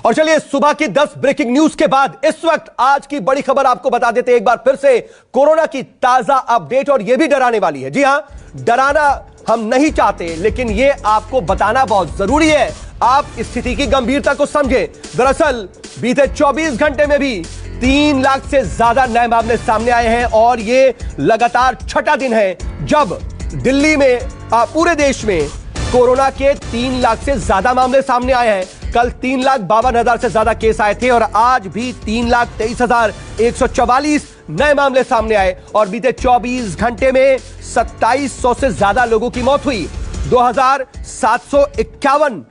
और चलिए सुबह की 10 ब्रेकिंग न्यूज के बाद इस वक्त आज की बड़ी खबर आपको बता देते हैं एक बार फिर से कोरोना की ताजा अपडेट, और यह भी डराने वाली है। जी हां, डराना हम नहीं चाहते, लेकिन यह आपको बताना बहुत जरूरी है। आप स्थिति की गंभीरता को समझें। दरअसल बीते 24 घंटे में भी 3 लाख से ज्यादा नए मामले सामने आए हैं, और यह लगातार छठा दिन है जब दिल्ली में पूरे देश में कोरोना के 3 लाख से ज्यादा मामले सामने आए हैं। कल 3,52,000 से ज्यादा केस आए थे और आज भी 3,23,144 नए मामले सामने आए, और बीते 24 घंटे में 2700 से ज्यादा लोगों की मौत हुई। 2,751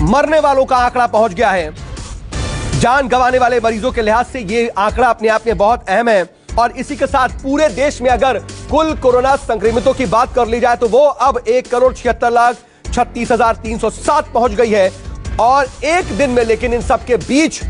मरने वालों का आंकड़ा पहुंच गया है। जान गंवाने वाले मरीजों के लिहाज से यह आंकड़ा अपने आप में बहुत अहम है। और इसी के साथ पूरे देश में अगर कुल कोरोना संक्रमितों की बात कर ली जाए तो वो अब 1,76,36,307 पहुंच गई है। और एक दिन में लेकिन इन सबके बीच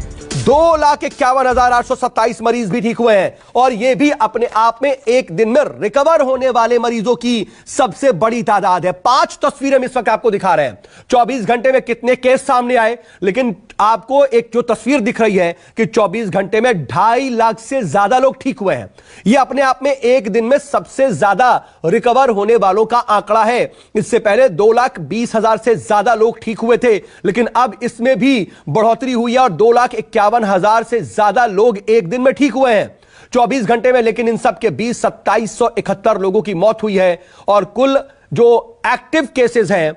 2,51,827 मरीज भी ठीक हुए हैं, और यह भी अपने आप में एक दिन में रिकवर होने वाले मरीजों की सबसे बड़ी तादाद है। 5 तस्वीरें हम इस वक्त आपको दिखा रहे हैं। 24 घंटे में कितने केस सामने आए, लेकिन आपको एक जो तस्वीर दिख रही है कि 24 घंटे में 2.5 लाख से ज्यादा लोग ठीक हुए हैं। यह अपने आप में एक दिन में सबसे ज्यादा रिकवर होने वालों का आंकड़ा है। इससे पहले 2,20,000 से ज्यादा लोग ठीक हुए थे, लेकिन अब इसमें भी बढ़ोतरी हुई है और 2,51,000 से ज्यादा लोग एक दिन में ठीक हुए हैं 24 घंटे में। लेकिन इन सब के बीच 2,771 लोगों की मौत हुई है, और कुल जो एक्टिव केसेस हैं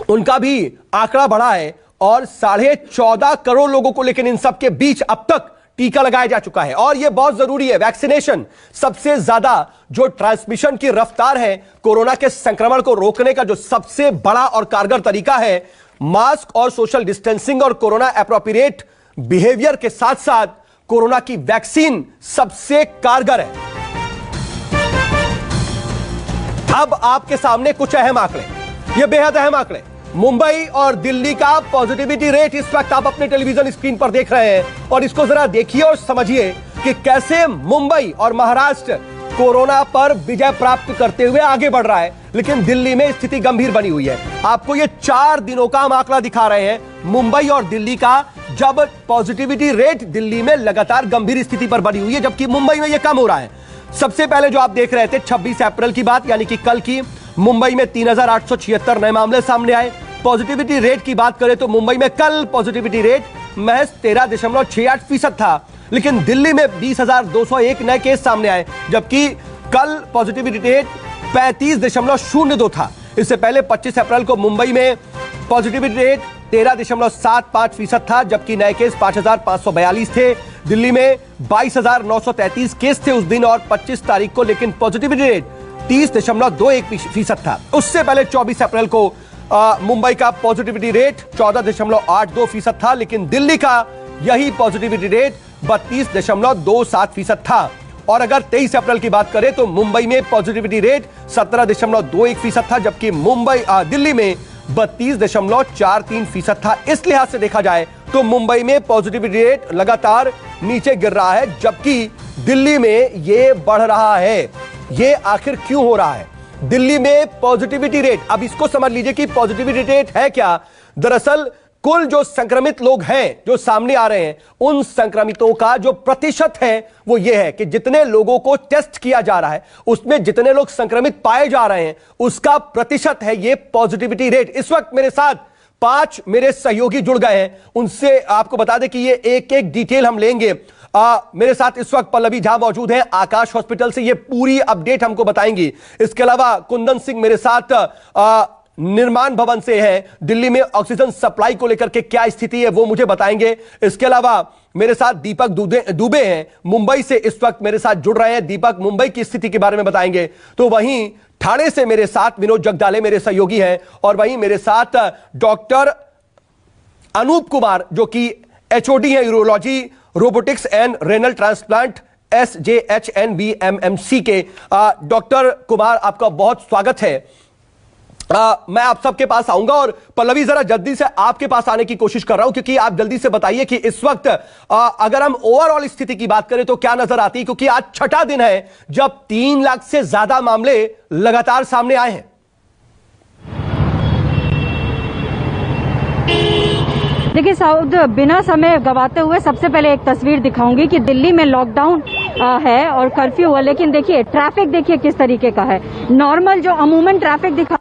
उनका भी आंकड़ा बढ़ा है, और 14.5 करोड़ लोगों को लेकिन इन सब के बीच अब तक टीका लगाया जा चुका है। और यह बहुत जरूरी है, वैक्सीनेशन सबसे ज्यादा जो ट्रांसमिशन की रफ्तार है, कोरोना के संक्रमण को रोकने का जो सबसे बड़ा और कारगर तरीका है, मास्क और सोशल डिस्टेंसिंग और कोरोना एप्रोप्रिएट बिहेवियर के साथ साथ कोरोना की वैक्सीन सबसे कारगर है। अब आपके सामने कुछ अहम आंकड़े, ये बेहद अहम आंकड़े। मुंबई और दिल्ली का पॉजिटिविटी रेट इस वक्त आप अपने टेलीविजन स्क्रीन पर देख रहे हैं, और इसको जरा देखिए और समझिए कि कैसे मुंबई और महाराष्ट्र कोरोना पर विजय प्राप्त करते हुए आगे बढ़ रहा है, लेकिन दिल्ली में स्थिति गंभीर बनी हुई है। आपको ये 4 दिनों का हम आंकड़ा दिखा रहे हैं मुंबई और दिल्ली का, जब पॉजिटिविटी रेट दिल्ली में लगातार गंभीर स्थिति पर बनी हुई है, जबकि मुंबई में यह कम हो रहा है। सबसे पहले जो आप देख रहे थे 26 अप्रैल की बात, यानी कि कल की, मुंबई में 3,876 नए मामले सामने आए। पॉजिटिविटी रेट की बात करें तो मुंबई में कल पॉजिटिविटी रेट महज 13.68% था, लेकिन दिल्ली में 20,201 नए केस सामने आए, जबकि कल पॉजिटिविटी रेट 35.02 था। इससे पहले 25 अप्रैल को मुंबई में पॉजिटिविटी रेट 13.75% था, जबकि नए केस 5,542 थे। दिल्ली में 22,933 केस थे उस दिन, और 25 तारीख को लेकिन पॉजिटिविटी रेट 30.21% था। उससे पहले 24 अप्रैल को मुंबई का पॉजिटिविटी रेट 14.82% था, लेकिन दिल्ली का यही पॉजिटिविटी रेट 32.27% था। और अगर 23 अप्रैल की बात करें तो मुंबई में पॉजिटिविटी रेट 17.21% था, जबकि दिल्ली में 32.43% था। इस लिहाज से देखा जाए तो मुंबई में पॉजिटिविटी रेट लगातार नीचे गिर रहा है, जबकि दिल्ली में यह बढ़ रहा है। यह आखिर क्यों हो रहा है? दिल्ली में पॉजिटिविटी रेट, अब इसको समझ लीजिए कि पॉजिटिविटी रेट है क्या। दरअसल कुल जो संक्रमित लोग हैं जो सामने आ रहे हैं, उन संक्रमितों का जो प्रतिशत है वो ये है कि जितने लोगों को टेस्ट किया जा रहा है उसमें जितने लोग संक्रमित पाए जा रहे हैं उसका प्रतिशत है ये पॉजिटिविटी रेट। इस वक्त मेरे साथ 5 मेरे सहयोगी जुड़ गए हैं, उनसे आपको बता दें कि ये एक एक डिटेल हम लेंगे। मेरे साथ इस वक्त पल्लवी झा मौजूद हैं आकाश हॉस्पिटल से, ये पूरी अपडेट हमको बताएंगी। इसके अलावा कुंदन सिंह मेरे साथ निर्माण भवन से है, दिल्ली में ऑक्सीजन सप्लाई को लेकर के क्या स्थिति है वो मुझे बताएंगे। इसके अलावा मेरे साथ दीपक दुबे हैं, मुंबई से इस वक्त मेरे साथ जुड़ रहे हैं। दीपक मुंबई की स्थिति के बारे में बताएंगे। तो वहीं ठाणे से मेरे साथ विनोद जगदाले मेरे सहयोगी हैं, और वहीं मेरे साथ डॉक्टर अनूप कुमार जो कि एचओडी है urology, robotics and renal transplant SJHNVMMC के। डॉक्टर कुमार, आपका बहुत स्वागत है। मैं आप सबके पास आऊंगा, और पल्लवी जरा जल्दी से आपके पास आने की कोशिश कर रहा हूं, क्योंकि आप जल्दी से बताइए कि इस वक्त अगर हम ओवरऑल स्थिति की बात करें तो क्या नजर आती है, क्योंकि आज छठा दिन है जब 3 लाख से ज्यादा मामले लगातार सामने आए हैं। देखिए साउद, बिना समय गवाते हुए सबसे पहले एक तस्वीर दिखाऊंगी कि दिल्ली में लॉकडाउन है और कर्फ्यू हुआ, लेकिन देखिए ट्रैफिक देखिए किस तरीके का है। नॉर्मल जो अमूमन ट्रैफिक दिख रहा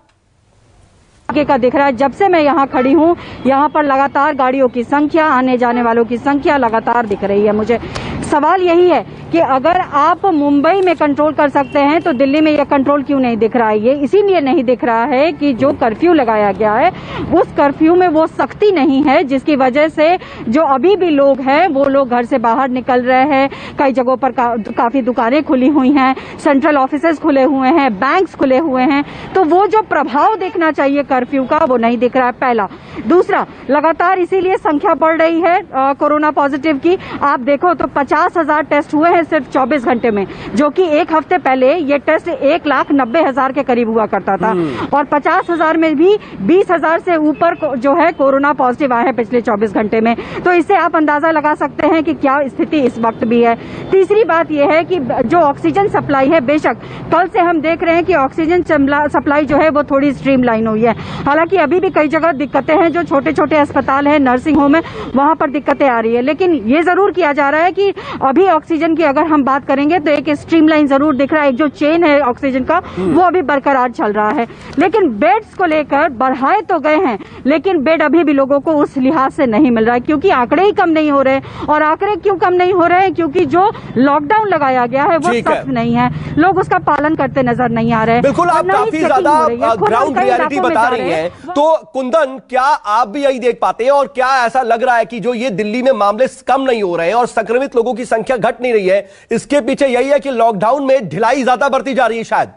है, जब से मैं यहाँ खड़ी हूँ यहाँ पर लगातार गाड़ियों की संख्या, आने जाने वालों की संख्या लगातार दिख रही है। मुझे सवाल यही है कि अगर आप मुंबई में कंट्रोल कर सकते हैं तो दिल्ली में यह कंट्रोल क्यों नहीं दिख रहा है। ये इसीलिए नहीं दिख रहा है कि जो कर्फ्यू लगाया गया है उस कर्फ्यू में वो सख्ती नहीं है, जिसकी वजह से जो अभी भी लोग हैं वो लोग घर से बाहर निकल रहे हैं। कई जगहों पर काफी दुकानें खुली हुई हैं, सेंट्रल ऑफिसेज खुले हुए हैं, बैंक्स खुले हुए हैं, तो वो जो प्रभाव देखना चाहिए कर्फ्यू का वो नहीं दिख रहा है, पहला। दूसरा, लगातार इसीलिए संख्या बढ़ रही है कोरोना पॉजिटिव की। आप देखो तो 50,000 टेस्ट हुए हैं सिर्फ 24 घंटे में, जो कि एक हफ्ते पहले ये टेस्ट 1,90,000 के करीब हुआ करता था, और 50,000 में भी 20,000 से ऊपर जो है कोरोना पॉजिटिव आए हैं पिछले 24 घंटे में। तो इससे आप अंदाजा लगा सकते हैं कि क्या स्थिति इस वक्त भी है। तीसरी बात यह है कि जो ऑक्सीजन सप्लाई है, बेशक कल से हम देख रहे हैं कि ऑक्सीजन सप्लाई जो है वो थोड़ी स्ट्रीमलाइन हुई है। हालांकि अभी भी कई जगह दिक्कतें हैं, जो छोटे छोटे अस्पताल हैं, नर्सिंग होम है, वहां पर दिक्कतें आ रही है, लेकिन ये जरूर किया जा रहा है कि अभी ऑक्सीजन की अगर हम बात करेंगे तो एक स्ट्रीमलाइन जरूर दिख रहा है। एक जो चेन है ऑक्सीजन का वो अभी बरकरार चल रहा है, लेकिन बेड्स को लेकर बढ़ाए तो गए हैं, लेकिन बेड अभी भी लोगों को उस लिहाज से नहीं मिल रहा है, क्योंकि आंकड़े ही कम नहीं हो रहे। और आंकड़े क्यों कम नहीं हो रहे हैं? क्योंकि जो लॉकडाउन लगाया गया है वो सख्त नहीं है, लोग उसका पालन करते नजर नहीं आ रहे। बिल्कुल, आप काफी ज्यादा ग्राउंड रियलिटी बता रही हैं। तो कुंदन, क्या आप भी यही देख पाते हैं और क्या ऐसा लग रहा है कि जो ये दिल्ली में मामले कम नहीं हो रहे हैं और संक्रमित लोगों की संख्या घट नहीं रही है, इसके पीछे यही है कि लॉकडाउन में ढिलाई ज्यादा बढ़ती जा रही है शायद?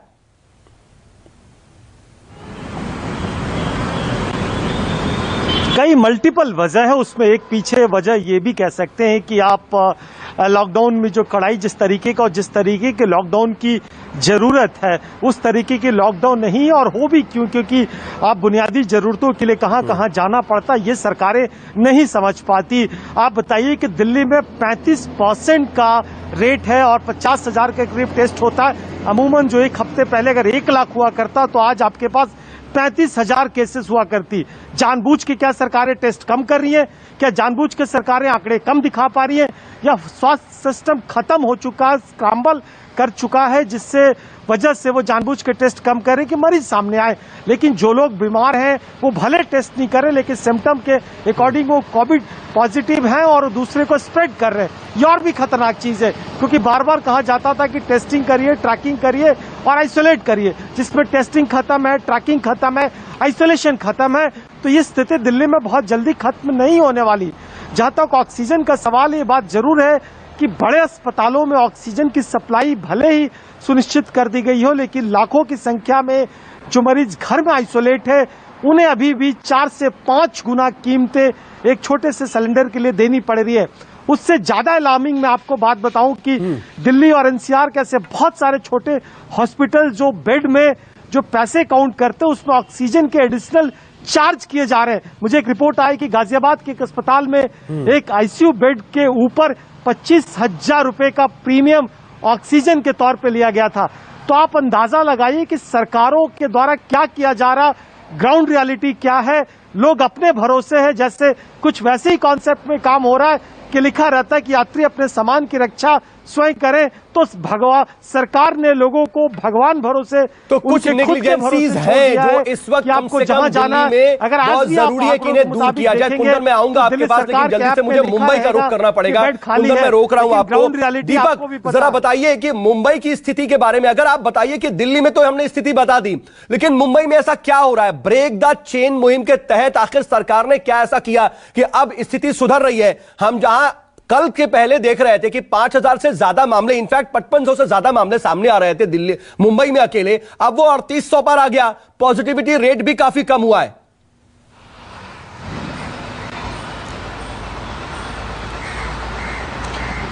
कई मल्टीपल वजह है उसमें। एक पीछे वजह ये भी कह सकते हैं कि आप लॉकडाउन में जो कड़ाई जिस तरीके का और जिस तरीके के लॉकडाउन की जरूरत है उस तरीके की लॉकडाउन नहीं, और हो भी क्यों, क्योंकि आप बुनियादी जरूरतों के लिए कहां कहां जाना पड़ता ये सरकारें नहीं समझ पाती। आप बताइए कि दिल्ली में 35% का रेट है और 50,000 के करीब टेस्ट होता है। अमूमन जो एक हफ्ते पहले अगर 1 लाख हुआ करता तो आज आपके पास 35,000 केसेस हुआ करती। जानबूझ के क्या सरकारें टेस्ट कम कर रही हैं? क्या जानबूझ के सरकारें आंकड़े कम दिखा पा रही हैं? या स्वास्थ्य सिस्टम खत्म हो चुका है, स्क्रैम्बल कर चुका है, जिससे वजह से वो जानबूझ के टेस्ट कम करें कि मरीज सामने आए? लेकिन जो लोग बीमार हैं वो भले टेस्ट नहीं करें, लेकिन सिम्टम के अकॉर्डिंग वो कोविड पॉजिटिव हैं और दूसरे को स्प्रेड कर रहे हैं। ये और भी खतरनाक चीज है, क्योंकि बार बार कहा जाता था कि टेस्टिंग करिए, ट्रैकिंग करिए और आइसोलेट करिए। जिसमें टेस्टिंग खत्म है, ट्रैकिंग खत्म है, आइसोलेशन खत्म है, तो ये स्थिति दिल्ली में बहुत जल्दी खत्म नहीं होने वाली। जहां तक ऑक्सीजन का सवाल, ये बात जरूर है कि बड़े अस्पतालों में ऑक्सीजन की सप्लाई भले ही सुनिश्चित कर दी गई हो, लेकिन लाखों की संख्या में जो मरीज घर में आइसोलेट है उन्हें अभी भी 4 से 5 गुना कीमतें एक छोटे से सिलेंडर के लिए देनी पड़ रही है। उससे ज्यादा अलार्मिंग मैं आपको बात बताऊं कि दिल्ली और एनसीआर कैसे बहुत सारे छोटे हॉस्पिटल जो बेड में जो पैसे काउंट करते हैं उसमें ऑक्सीजन के एडिशनल चार्ज किए जा रहे हैं। मुझे एक रिपोर्ट आई कि गाजियाबाद के एक अस्पताल में एक आईसीयू बेड के ऊपर 25,000 रुपए का प्रीमियम ऑक्सीजन के तौर पे लिया गया था। तो आप अंदाजा लगाइए कि सरकारों के द्वारा क्या किया जा रहा, ग्राउंड रियलिटी क्या है। लोग अपने भरोसे हैं, जैसे कुछ वैसे ही कॉन्सेप्ट में काम हो रहा है कि लिखा रहता है कि यात्री अपने सामान की रक्षा स्वयं करें, तो भगवान सरकार ने लोगों को भगवान भरोसे तो कुछ नेग्लिजेंसीज हैं जो इस वक्त आपको जहां जाना में अगर बहुत जरूरी है कि इन्हें दूर किया जाए। कुंदन, मैं आऊंगा आपके पास, लेकिन जल्दी से मुझे मुंबई का रुख करना पड़ेगा। कुंदन, मैं रोक रहा हूं आपको। दीपक, जरा बताइए कि मुंबई की स्थिति के बारे में। अगर आप बताइए कि दिल्ली में तो हमने स्थिति बता दी, लेकिन मुंबई में ऐसा क्या हो रहा है? ब्रेक द चेन मुहिम के तहत आखिर सरकार ने क्या ऐसा किया कि अब स्थिति सुधर रही है? हम जहां कल के पहले देख रहे थे कि 5,000 से ज्यादा मामले, इनफैक्ट 5500 से ज्यादा मामले सामने आ रहे थे दिल्ली मुंबई में अकेले, अब वो 3800 पर आ गया। पॉजिटिविटी रेट भी काफी कम हुआ है।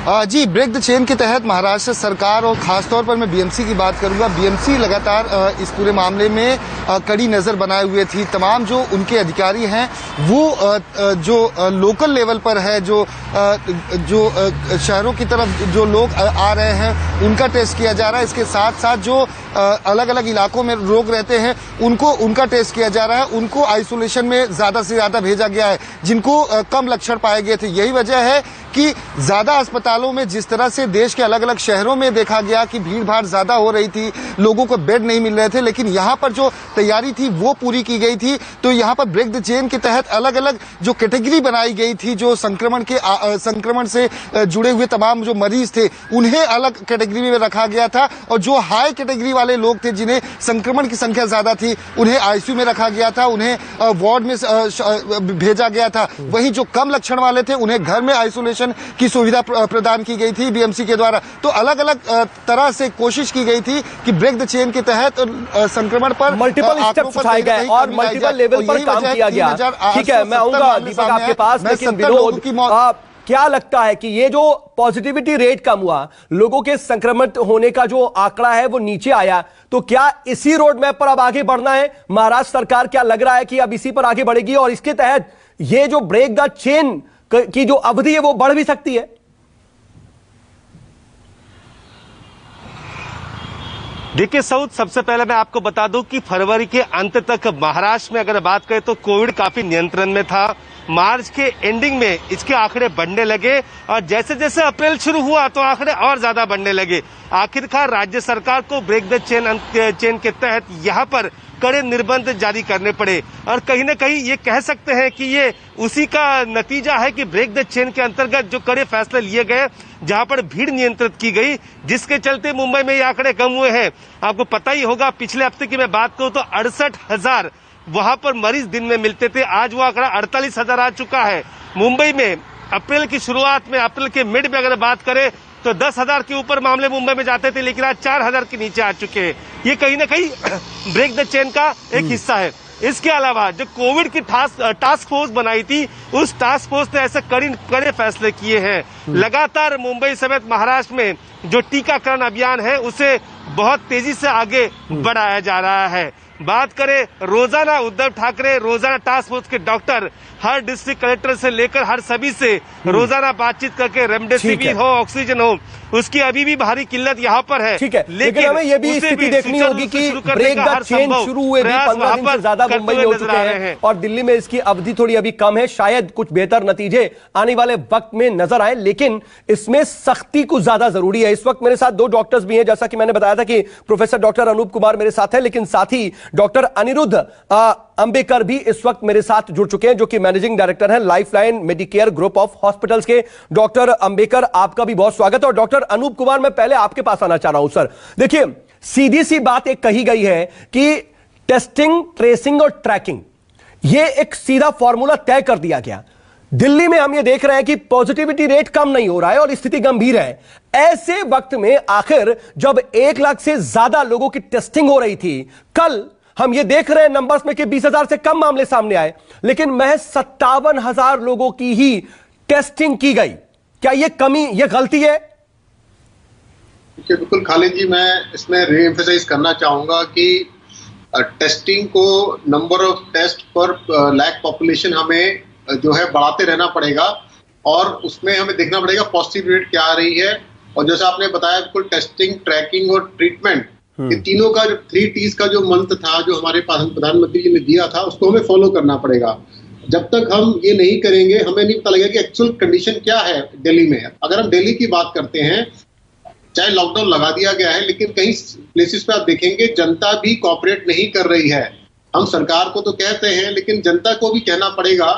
जी, ब्रेक द चेन के तहत महाराष्ट्र सरकार और खासतौर पर मैं बीएमसी की बात करूंगा। बीएमसी लगातार इस पूरे मामले में कड़ी नजर बनाए हुए थी। तमाम जो उनके अधिकारी हैं वो जो लोकल लेवल पर है, जो शहरों की तरफ जो लोग आ रहे हैं उनका टेस्ट किया जा रहा है। इसके साथ साथ जो अलग अलग इलाकों में लोग रहते हैं उनका टेस्ट किया जा रहा है। उनको आइसोलेशन में ज्यादा से ज्यादा भेजा गया है जिनको कम लक्षण पाए गए थे। यही वजह है कि ज्यादा अस्पतालों में जिस तरह से देश के अलग अलग शहरों में देखा गया कि भीड़ भाड़ ज्यादा हो रही थी, लोगों को बेड नहीं मिल रहे थे, लेकिन यहाँ पर जो तैयारी थी वो पूरी की गई थी। तो यहाँ पर ब्रेक द चेन के तहत अलग अलग जो कैटेगरी बनाई गई थी, जो संक्रमण से जुड़े हुए तमाम जो मरीज थे उन्हें अलग कैटेगरी में रखा गया था, और जो हाई कैटेगरी वाले लोग थे जिन्हें संक्रमण की संख्या ज्यादा थी उन्हें आईसीयू में रखा गया था, उन्हें वार्ड में भेजा गया था। वहीं जो कम लक्षण वाले थे उन्हें घर में आइसोलेशन की सुविधा प्रदान की गई थी बीएमसी के द्वारा। तो अलग अलग तरह से कोशिश की गई थी कि ब्रेक द चेन के तहत संक्रमण पर मल्टीपल स्टेप्स उठाए गए और मल्टीपल लेवल पर काम किया गया। ठीक है, मैं आऊंगा दीपक आपके पास, लेकिन विनोद, क्या लगता है कि ये जो पॉजिटिविटी रेट कम हुआ, लोगों के संक्रमित होने का जो आंकड़ा है वो नीचे आया, तो क्या इसी रोड मैप पर अब आगे बढ़ना है? महाराष्ट्र सरकार क्या लग रहा है कि अब इसी पर आगे बढ़ेगी और इसके तहत ये जो ब्रेक द चेन की जो अवधि है वो बढ़ भी सकती है? देखिए सऊद, सबसे पहले मैं आपको बता दूं कि फरवरी के अंत तक महाराष्ट्र में अगर बात करें तो कोविड काफी नियंत्रण में था। मार्च के एंडिंग में इसके आंकड़े बढ़ने लगे और जैसे जैसे अप्रैल शुरू हुआ तो आंकड़े और ज्यादा बढ़ने लगे। आखिरकार राज्य सरकार को ब्रेक द चेन के तहत यहाँ पर कड़े निर्बंध जारी करने पड़े और कहीं ना कहीं ये कह सकते हैं कि ये उसी का नतीजा है कि ब्रेक द चेन के अंतर्गत जो कड़े फैसले लिए गए, जहां पर भीड़ नियंत्रित की गई, जिसके चलते मुंबई में ये आंकड़े कम हुए हैं। आपको पता ही होगा, पिछले हफ्ते की मैं बात करूं तो 68,000 वहां पर मरीज दिन में मिलते थे, आज वो आंकड़ा 48,000 आ चुका है। मुंबई में अप्रैल की शुरुआत में, अप्रैल के मिड में अगर बात करें तो 10,000 के ऊपर मामले मुंबई में जाते थे, लेकिन आज 4,000 के नीचे आ चुके हैं। ये कहीं ना कहीं ब्रेक द चेन का एक हिस्सा है। इसके अलावा जो कोविड की टास्क फोर्स बनाई थी, उस टास्क फोर्स ने ऐसे कड़े फैसले किए हैं। लगातार मुंबई समेत महाराष्ट्र में जो टीकाकरण अभियान है उसे बहुत तेजी से आगे बढ़ाया जा रहा है। बात करें रोजाना, उद्धव ठाकरे रोजाना टास्क फोर्स के डॉक्टर हर डिस्ट्रिक्ट कलेक्टर से लेकर हर सभी से रोजाना बातचीत करके रेमडेसिविर हो, ऑक्सीजन हो, उसकी अभी भी भारी किल्लत यहाँ पर है। ठीक है, लेकिन हमें ये भी स्थिति देखनी होगी कि ब्रेक द चेन शुरू हुए भी 15 दिन से ज्यादा मुंबई में हो चुके हैं और दिल्ली में इसकी अवधि थोड़ी अभी कम है। शायद कुछ बेहतर नतीजे आने वाले वक्त में नजर आए, लेकिन इसमें सख्ती कुछ ज्यादा जरूरी है। इस वक्त मेरे साथ 2 डॉक्टर्स भी हैं, जैसा कि मैंने बताया था कि प्रोफेसर डॉक्टर अनूप कुमार मेरे साथ है, लेकिन साथ ही डॉक्टर अनिरुद्ध अंबेकर भी इस वक्त मेरे साथ जुड़ चुके हैं, जो कि मैनेजिंग डायरेक्टर हैं lifeline Medicare group of hospitals के। डॉक्टर अंबेकर, आपका भी बहुत स्वागत है। और डॉक्टर अनूप कुमार, मैं पहले आपके पास आना चाह रहा हूं। सर देखिए, सीधी सी बात एक कही गई है कि टेस्टिंग, ट्रेसिंग और ट्रैकिंग, ये एक सीधा फॉर्मूला तय कर दिया गया। दिल्ली में हम ये देख रहे हैं कि पॉजिटिविटी रेट कम नहीं हो रहा है और स्थिति गंभीर है। ऐसे वक्त में आखिर जब 1 लाख से ज्यादा लोगों की टेस्टिंग हो रही थी, कल हम ये देख रहे हैं नंबर्स में कि 20,000 से कम मामले सामने आए, लेकिन महज 57,000 लोगों की ही टेस्टिंग की गई। क्या ये कमी, ये गलती है? बिल्कुल खालिद जी, मैं इसमें रीएम्फसाइज करना चाहूंगा कि टेस्टिंग को, नंबर ऑफ टेस्ट पर लाख पॉपुलेशन हमें जो है बढ़ाते रहना पड़ेगा और उसमें हमें देखना पड़ेगा पॉजिटिव रेट क्या आ रही है। और जैसा आपने बताया, बिल्कुल टेस्टिंग, ट्रैकिंग और ट्रीटमेंट, ये तीनों का जो 3 T's का जो मंत्र था, जो हमारे प्रधानमंत्री जी ने दिया था, उसको हमें फॉलो करना पड़ेगा। जब तक हम ये नहीं करेंगे, हमें नहीं पता लगेगा कि एक्चुअल कंडीशन क्या है दिल्ली में। अगर हम दिल्ली की बात करते हैं, चाहे लॉकडाउन लगा दिया गया है, लेकिन कई प्लेसेस पे आप देखेंगे जनता भी कोऑपरेट नहीं कर रही है। हम सरकार को तो कहते हैं, लेकिन जनता को भी कहना पड़ेगा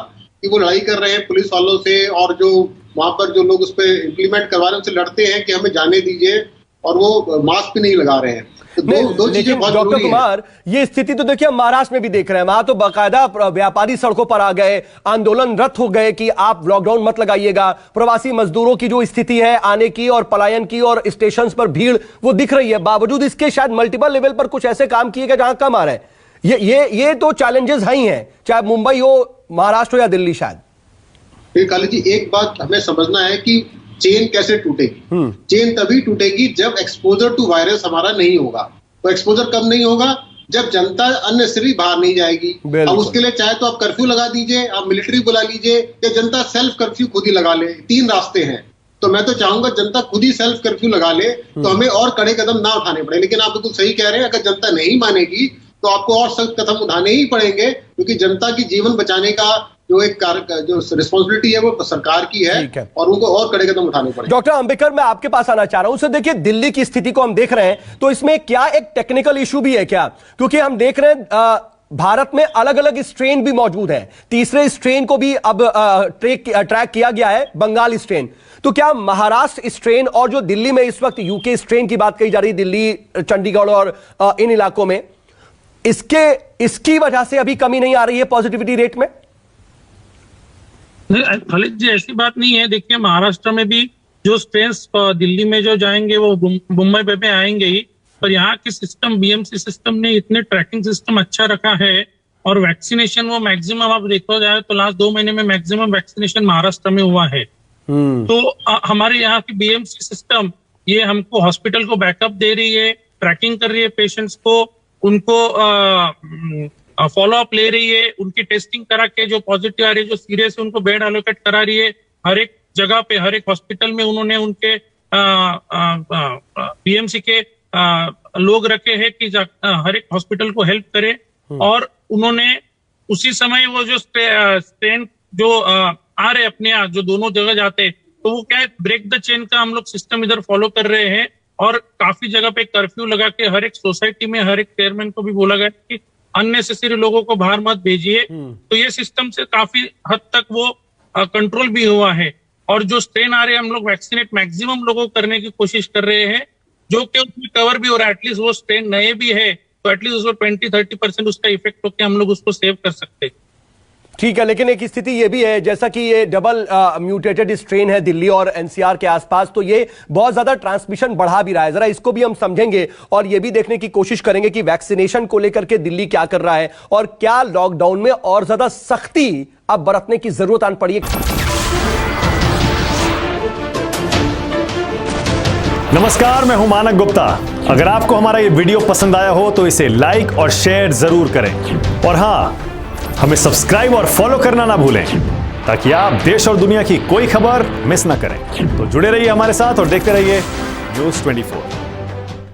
कि वो लड़ाई कर रहे हैं पुलिस वालों से, और जो वहां पर जो लोग उस पर इम्प्लीमेंट करवा रहे हैं उनसे लड़ते हैं कि हमें जाने दीजिए, और वो मास्क भी नहीं लगा रहे हैं। दो चीजें बहुत डॉक्टर कुमार, ये स्थिति तो देखिए हम महाराष्ट्र में भी देख रहे हैं। वहां तो बाकायदा व्यापारी सड़कों पर आ गए, आंदोलनरत हो गए कि आप लॉकडाउन मत लगाइएगा। प्रवासी मजदूरों की जो स्थिति है आने की और पलायन की, और स्टेशन पर भीड़ वो दिख रही है। बावजूद इसके शायद मल्टीपल लेवल पर कुछ ऐसे काम किए गए जहां कम आ रहे हैं। ये तो चैलेंजेस ही हैं, चाहे मुंबई हो, महाराष्ट्र हो या दिल्ली। शायद काली जी, एक बात हमें समझना है कि चेन कैसे टूटेगी? चेन तभी टूटेगी जब एक्सपोजर टू वायरस हमारा नहीं होगा। तो एक्सपोजर कब नहीं होगा? जब जनता अननेसेसरी बाहर नहीं जाएगी। अब उसके लिए चाहे तो आप कर्फ्यू लगा दीजिए, आप मिलिट्री बुला लीजिए, या जनता सेल्फ कर्फ्यू खुद ही लगा ले। 3 रास्ते हैं। तो मैं तो चाहूंगा जनता खुद ही सेल्फ कर्फ्यू लगा ले, तो हमें और कड़े कदम ना उठाने पड़े। लेकिन आप बिल्कुल सही कह रहे हैं, अगर जनता नहीं मानेगी तो आपको और सख्त कदम उठाने ही पड़ेंगे, क्योंकि जनता की जीवन बचाने का जो एक जो रिस्पॉन्सिबिलिटी है वो सरकार की है और उनको और कड़े कदम उठाने पड़ेंगे। डॉक्टर अंबेडकर, मैं आपके पास आना चाह रहा हूं। सर देखिए, दिल्ली की स्थिति को हम देख रहे हैं तो इसमें क्या एक टेक्निकल इशू भी है क्या? क्योंकि हम देख रहे हैं भारत में अलग अलग स्ट्रेन भी मौजूद है। तीसरे स्ट्रेन को भी अब ट्रैक किया गया है, बंगाल स्ट्रेन। तो क्या महाराष्ट्र स्ट्रेन और जो दिल्ली में इस वक्त यूके स्ट्रेन की बात कही जा रही है, दिल्ली, चंडीगढ़ और इन इलाकों में, इसकी वजह से अभी कमी नहीं आ रही है पॉजिटिविटी रेट में? खलिद जी, ऐसी बात नहीं है। देखिए, महाराष्ट्र में भी जो स्ट्रेन्स दिल्ली में जो जाएंगे वो मुंबई पे आएंगे ही, पर यहाँ की सिस्टम, बीएमसी सिस्टम ने इतने ट्रैकिंग सिस्टम अच्छा रखा है और वैक्सीनेशन वो मैक्सिमम आप देखा जाए तो लास्ट 2 महीने में मैक्सिमम वैक्सीनेशन महाराष्ट्र में हुआ है। तो हमारे यहाँ की बीएमसी सिस्टम ये हमको हॉस्पिटल को बैकअप दे रही है, ट्रैकिंग कर रही है पेशेंट्स को, उनको फॉलोअप ले रही है, उनकी टेस्टिंग करा के जो पॉजिटिव आ रही है, जो सीरियस है, उनको बेड एलोकेट करा रही है। हर एक जगह पे, हर एक हॉस्पिटल में उन्होंने उनके बीएमसी के लोग रखे हैं कि हर एक हॉस्पिटल को हेल्प करे। और उन्होंने उसी समय वो जो स्ट्रेन जो आ रहे अपने यहाँ, जो दोनों जगह जाते, तो वो क्या है, ब्रेक द चेन का हम लोग सिस्टम इधर फॉलो कर रहे हैं। और काफी जगह पे कर्फ्यू लगा के हर एक सोसाइटी में हर एक चेयरमैन को भी बोला गया कि अननेसेसरी लोगों को बाहर मत भेजिए। तो ये सिस्टम से काफी हद तक वो कंट्रोल भी हुआ है। और जो स्ट्रेन आ रहे हैं, हम लोग वैक्सीनेट मैक्सिमम लोगों को करने की कोशिश कर रहे हैं, जो कि उसमें कवर भी हो रहा है। एटलीस्ट वो स्ट्रेन नए भी है तो एटलीस्ट उसको 20-30% उसका इफेक्ट होकर हम लोग उसको सेव कर सकते हैं। ठीक है, लेकिन एक स्थिति ये भी है, जैसा कि ये डबल म्यूटेटेड स्ट्रेन है दिल्ली और एनसीआर के आसपास, तो ये बहुत ज्यादा ट्रांसमिशन बढ़ा भी रहा है। जरा इसको भी हम समझेंगे और ये भी देखने की कोशिश करेंगे कि वैक्सीनेशन को लेकर के दिल्ली क्या कर रहा है और क्या लॉकडाउन में और ज्यादा सख्ती अब बरतने की जरूरत आन पड़ी है। नमस्कार, मैं हूं मानक गुप्ता। अगर आपको हमारा ये वीडियो पसंद आया हो तो इसे लाइक और शेयर जरूर करें, और हां, हमें सब्सक्राइब और फॉलो करना ना भूलें ताकि आप देश और दुनिया की कोई खबर मिस ना करें। तो जुड़े रहिए हमारे साथ और देखते रहिए News 24।